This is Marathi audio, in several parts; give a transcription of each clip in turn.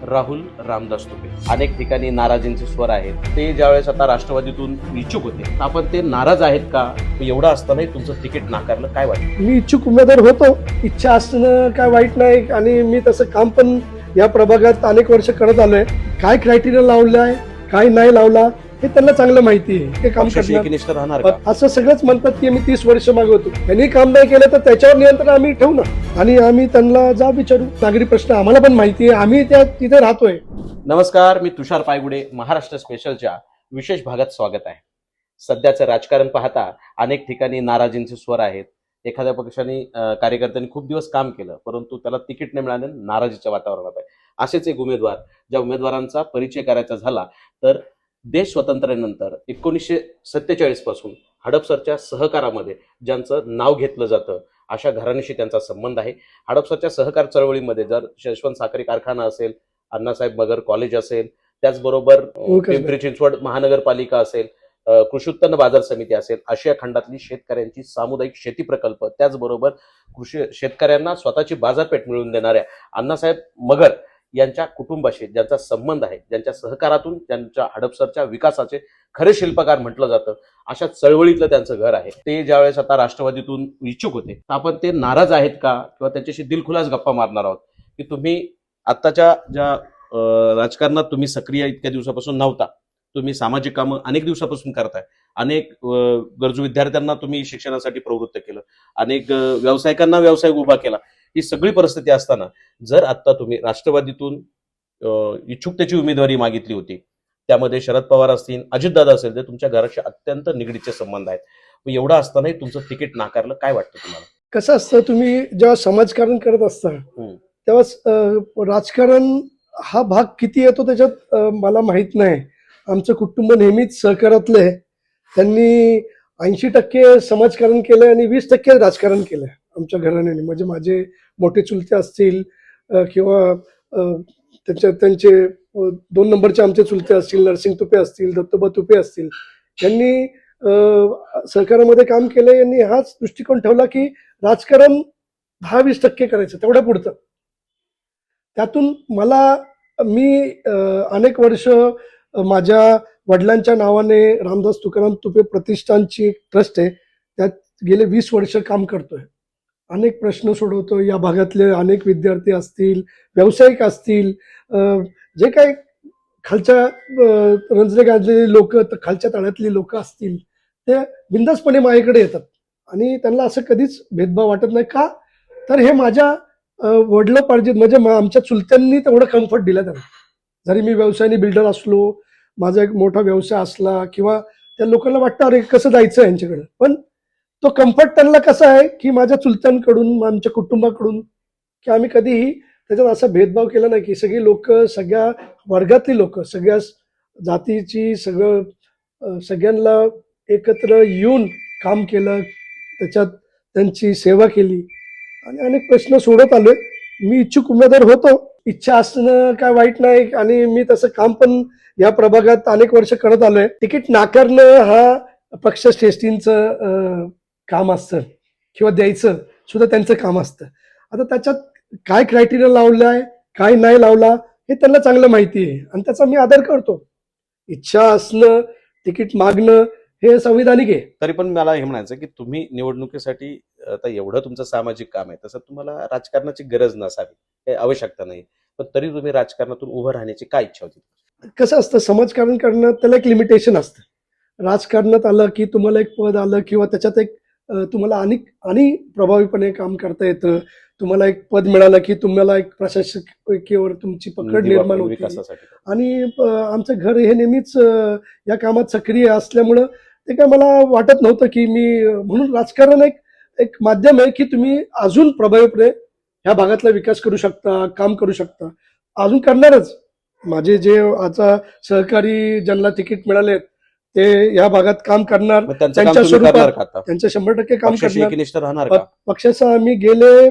राहुल रामदास तुपे. अनेक ठिकाणी नाराजींचे स्वर आहेत. ते ज्यावेळेस आता राष्ट्रवादीतून इच्छुक होते, आपण ते नाराज आहेत का? एवढं असतानाही तुमचं तिकीट नाकारलं, काय वाटतं? मी इच्छुक उमेदवार होतो. इच्छा असणं काय वाईट नाही आणि मी तसं काम पण या प्रभागात अनेक वर्ष करत आलोय. काय क्रायटेरिया लावलाय काय नाही लावला हे त्यांना चांगलं माहिती आहे. ते काम पक्षाशी करणार एकनिष्ठ राहणार का? असं सगळंच म्हणतात की मी 30 वर्ष मागे होतो. त्यांनी काम नाही केलं तर त्याच्यावर नियंत्रण आम्ही ठेवू ना आणि आम्ही त्यांना जा विचारू. नागरी प्रश्न आम्हाला पण माहिती आहे. आम्ही त्या तिथे राहतोय. नमस्कार, मी तुषार पायगुडे. महाराष्ट्र स्पेशलच्या विशेष भागात स्वागत आहे. सध्याचं राजकारण पाहता अनेक ठिकाणी नाराजींचे स्वर आहेत. एखाद्या पक्षाने कार्यकर्त्यांनी खूप दिवस काम केलं, परंतु त्याला तिकीट नाही मिळाले, नाराजीच्या वातावरणात आहे. असेच एक उमेदवार, ज्या उमेदवारांचा परिचय करायचा झाला तर देश स्वातंत्र्यानंतर 1947 पासून हडपसरच्या सहकारामध्ये ज्यांचं नाव घेतलं जातं, अशा घराण्याशी त्यांचा संबंध आहे. हडपसरच्या सहकार चळवळीमध्ये जर यशवंत साखरी कारखाना असेल, अण्णासाहेब मगर कॉलेज असेल, त्याचबरोबर पिंपरी चिंचवड महानगरपालिका असेल, कृषी उत्पन्न बाजार समिती असेल, आशिया खंडातली शेतकऱ्यांची सामुदायिक शेती प्रकल्प, त्याचबरोबर शेतकऱ्यांना स्वतःची बाजारपेठ मिळवून देणाऱ्या अण्णासाहेब मगर यांच्या कुटुंबाशी ज्यांचा संबंध आहे, ज्यांच्या सहकारातून त्यांच्या हडपसरच्या विकासाचे खरे शिल्पकार म्हटलं जातं, अशा चळवळीतलं त्यांचं घर आहे. ते ज्यावेळेस आता राष्ट्रवादीतून इच्छुक होते, आपण ते नाराज आहेत का किंवा त्यांच्याशी दिलखुलास गप्पा मारणार आहोत की तुम्ही आत्ताच्या ज्या राजकारणात तुम्ही सक्रिय इतक्या दिवसापासून नव्हता, तुम्ही सामाजिक कामं अनेक दिवसापासून करताय, अनेक गरजू विद्यार्थ्यांना तुम्ही शिक्षणासाठी प्रवृत्त केलं, अनेक व्यावसायिकांना व्यवसाय उभा केला. ही सगळी परिस्थिती असताना जर आता तुम्ही राष्ट्रवादीतून इच्छुकतेची उमेदवारी मागितली होती, त्यामध्ये शरद पवार असतील, अजितदादा असेल, ते तुमच्या घराशी अत्यंत निगडीतचे संबंध आहेत. एवढं असतानाही तुमचं तिकीट नाकारलं, काय वाटतं तुम्हाला? कसं असतं, तुम्ही जेव्हा समाजकारण करत असता तेव्हा राजकारण हा भाग किती येतो त्याच्यात मला माहित नाही. आमचं कुटुंब नेहमीच सहकारातलं आहे. त्यांनी 80% समाजकारण केलंय आणि 20% राजकारण केलंय आमच्या घराण्याने. म्हणजे माझे मोठे चुलते असतील किंवा त्यांचे 2 नंबरचे आमचे चुलते असतील, नरसिंग तुपे असतील, दत्तोबा तुपे असतील, यांनी सहकारामध्ये काम केलं. यांनी हाच दृष्टिकोन ठेवला की राजकारण 10-20% करायचं, तेवढ्या पुढचं. त्यातून मी अनेक वर्ष माझ्या वडिलांच्या नावाने रामदास तुकाराम तुपे प्रतिष्ठानची एक ट्रस्ट आहे, त्यात गेले 20 वर्ष काम करतोय. अनेक प्रश्न सोडवतो. या भागातले अनेक विद्यार्थी असतील, व्यावसायिक असतील, जे काही खालच्या रंजले गाजलेली लोक, खालच्या तळ्यातली लोक असतील, ते बिनधास्तपणे माझ्याकडे येतात आणि त्यांना असं कधीच भेदभाव वाटत नाही. का तर हे माझ्या वडिलोपार्जित, म्हणजे आमच्या चुलत्यांनी तेवढं कम्फर्ट दिलं त्यांना. जरी मी व्यवसायाने बिल्डर असलो, माझा एक मोठा व्यवसाय असला, किंवा त्या लोकांना वाटतं अरे कसं जायचं यांच्याकडे, पण तो कम्फर्ट त्यांना कसा आहे की माझ्या चुलत्यांकडून, आमच्या कुटुंबाकडून, की आम्ही कधीही त्याच्यात असा भेदभाव केला नाही. की सगळी लोक, सगळ्या वर्गातली लोक, सगळ्या जातीची, सगळ्यांना एकत्र येऊन काम केलं, त्याच्यात त्यांची सेवा केली आणि अनेक प्रश्न सोडत आलोय. मी इच्छुक उमेदवार होतो. इच्छा असणं काय वाईट नाही आणि मी तसं काम पण या प्रभागात अनेक वर्ष करत आलोय. तिकीट नाकारणं हा पक्षश्रेष्ठींचं काम असतं किंवा द्यायचं सुद्धा त्यांचं काम असतं. आता त्याच्यात काय क्रायटेरिया लावलाय काय नाही लावला हे त्यांना चांगलं माहिती आहे आणि त्याचा मी आदर करतो. इच्छा असणं, तिकीट मागणं हे संविधानिक आहे. तरी पण मला हे म्हणायचं की तुम्ही निवडणुकीसाठी आता एवढं तुमचं सामाजिक काम आहे, तसं तुम्हाला राजकारणाची गरज नसावी, हे आवश्यकता नाही, पण तरी तुम्ही राजकारणातून उभं राहण्याची काय इच्छा होती? कसं असतं, समाजकारण करणं त्याला एक लिमिटेशन असतं. राजकारणात आलं की तुम्हाला एक पद आलं किंवा त्याच्यात एक तुम्हाला आणि प्रभावीपणे काम करता येतं. तुम्हाला एक पद मिळालं की तुम्हाला एक प्रशासकीवर तुमची पकड निर्माण होते. आणि आमचं घर हे नेहमीच या कामात सक्रिय असल्यामुळं ते काय मला वाटत नव्हतं की मी, म्हणून राजकारण एक माध्यम आहे की तुम्ही अजून प्रभावीपणे ह्या भागातला विकास करू शकता, काम करू शकता, अजून करणारच. माझे जे आता सहकारी ज्यांना तिकीट मिळाले ते या भागात काम करणार, त्यांच्या स्वरूपात त्यांचं 100% काम करणार. पक्षाचा आम्ही गेले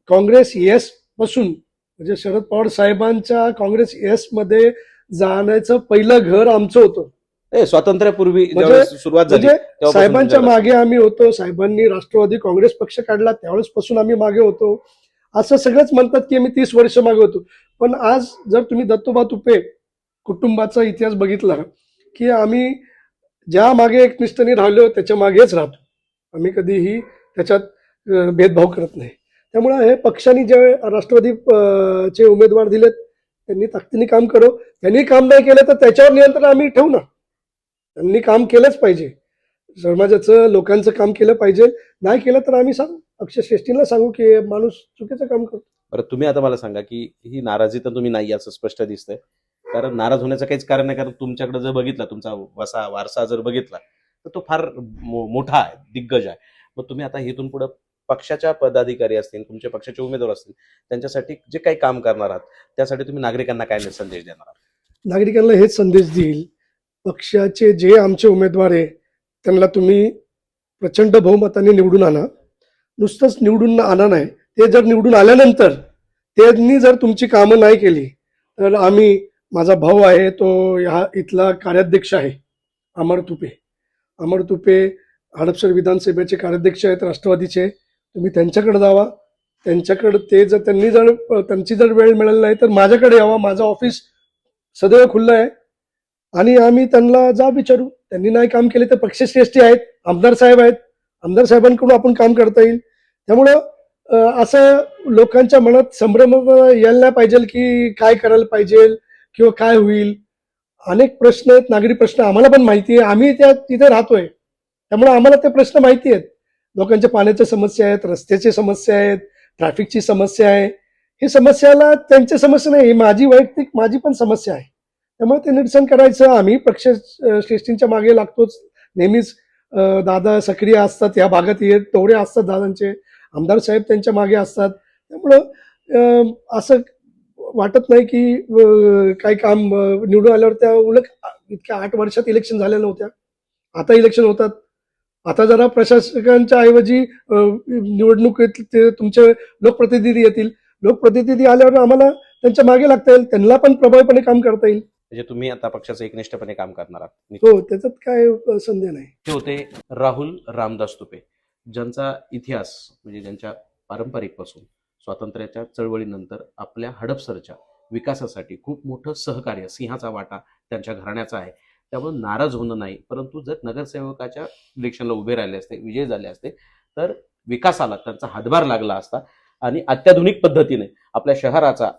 काँग्रेस येस पासून, म्हणजे शरद पवार साहेबांच्या काँग्रेस येस मध्ये जाण्याचं पहिलं घर आमचं होतं. स्वातंत्र्यापूर्वी सुरुवात झाली, साहेबांच्या मागे आम्ही होतो. साहेबांनी राष्ट्रवादी काँग्रेस पक्ष काढला त्यावेळेस पासून आम्ही मागे होतो असं सगळंच म्हणतात की आम्ही 30 वर्ष मागे होतो. पण आज जर तुम्ही दत्तोबा तुपे कुटुंबाचा इतिहास बघितला की आम्ही ज्या मागे एकनिष्ठाने राहिलो त्याच्या मागेच राहतो. आम्ही कधीही त्याच्यात भेदभाव करत नाही. त्यामुळे हे पक्षाने जे राष्ट्रवादी चे उमेदवार दिलेत त्यांनी ताकदीने काम करो. त्यांनी काम नाही केलं तर त्याच्यावर नियंत्रण आम्ही ठेवू ना. त्यांनी काम केलंच पाहिजे. समाजाचं लोकांचं काम केलं पाहिजे. नाही केलं तर आम्ही सांगू, अक्षय श्रेष्ठींना सांगू की हे माणूस चुकीचं काम करतो. बरं, तुम्ही आता मला सांगा की ही नाराजी तर तुम्ही नाही असं स्पष्ट दिसतंय. कारण नाराज होण्याचं काहीच कारण नाही, कारण तुमच्याकडे जर बघितला, तुमचा वारसा जर बघितला तर तो फार मोठा आहे, दिग्गज आहे. मग तुम्ही आता इथून पुढे पक्षाच्या पदाधिकारी असतील, तुमचे पक्षाचे उमेदवार असतील, त्यांच्यासाठी जे काही काम करणार आहात त्यासाठी तुम्ही नागरिकांना काय संदेश देणार आहात? नागरिकांना हेच संदेश देईल, पक्षाचे जे आमचे उमेदवार आहे त्यांना तुम्ही प्रचंड बहुमताने निवडून आणा. नुसतंच निवडून आणा नाही, ते जर निवडून आल्यानंतर त्यांनी जर तुमची कामं नाही केली तर आम्ही, माझा भाऊ आहे तो ह्या इथला कार्याध्यक्ष आहे अमर तुपे हडपसर विधानसभेचे कार्याध्यक्ष आहेत राष्ट्रवादीचे. तुम्ही त्यांच्याकडे जावा. त्यांच्याकडे त्यांची जर वेळ मिळाली नाही तर माझ्याकडे यावा. माझं ऑफिस सदैव खुल्लं आहे आणि आम्ही त्यांना जा विचारू. त्यांनी नाही काम केले तर पक्षश्रेष्ठी आहेत, आमदार साहेब आहेत, आमदार साहेबांकडून आपण काम करता येईल. त्यामुळं असं लोकांच्या मनात संभ्रम यायला नाही पाहिजे की काय करायला पाहिजे किंवा काय होईल. अनेक प्रश्न आहेत, नागरी प्रश्न आम्हाला पण माहिती आहे. आम्ही तिथे राहतोय त्यामुळे आम्हाला ते प्रश्न माहिती आहेत. लोकांच्या पाण्याच्या समस्या आहेत, रस्त्याची समस्या आहेत, ट्रॅफिकची समस्या आहे. ही समस्याला त्यांची समस्या नाही, ही माझी पण समस्या आहे. त्यामुळे ते निरसन करायचं. आम्ही पक्ष श्रेष्ठींच्या मागे लागतोच नेहमीच. दादा सक्रिय असतात या भागात, येत तेवढे असतात दादांचे. आमदार साहेब त्यांच्या मागे असतात. त्यामुळं असं वाटत नाही की काही काम निवडून आल्यावर त्या उलट इतक्या 8 वर्षात इलेक्शन झाल्या नव्हत्या, आता इलेक्शन होतात. आता जरा प्रशासकांच्या ऐवजी निवडणुकीत ते तुमचे लोकप्रतिनिधी येतील. लोकप्रतिनिधी आल्यावर आम्हाला त्यांच्या मागे लागता येईल, त्यांना पण प्रभावीपणे काम करता येईल. म्हणजे तुम्ही आता पक्षाचं एकनिष्ठपणे काम करणार आहात. हो, त्याच्यात काय संदेह नाही. ते होते राहुल रामदास तुपे, ज्यांचा इतिहास म्हणजे ज्यांच्या पारंपरिकपासून स्वातंत्र्याच्या चळवळीनंतर आपल्या हडपसरच्या विकासासाठी खूप मोठं सहकार्य, सिंहाचा वाटा त्यांच्या घराण्याचा आहे. त्यामुळे नाराज होणं नाही, परंतु जर नगरसेवकाच्या इलेक्शनला उभे राहिले असते, विजय झाले असते तर विकासाला त्यांचा हातभार लागला असता आणि अत्याधुनिक पद्धतीने आपल्या शहराचा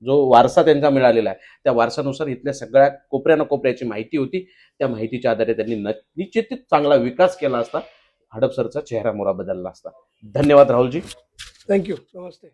जो वारसा त्यांचा मिळालेला आहे त्या वारसानुसार इथल्या सगळ्या कोपऱ्याची माहिती होती. त्या माहितीच्या आधारे त्यांनी निश्चित चांगला विकास केला असता, हडपसरचा चेहरा मोहरा बदलला असता. धन्यवाद राहुलजी. थँक्यू. नमस्ते.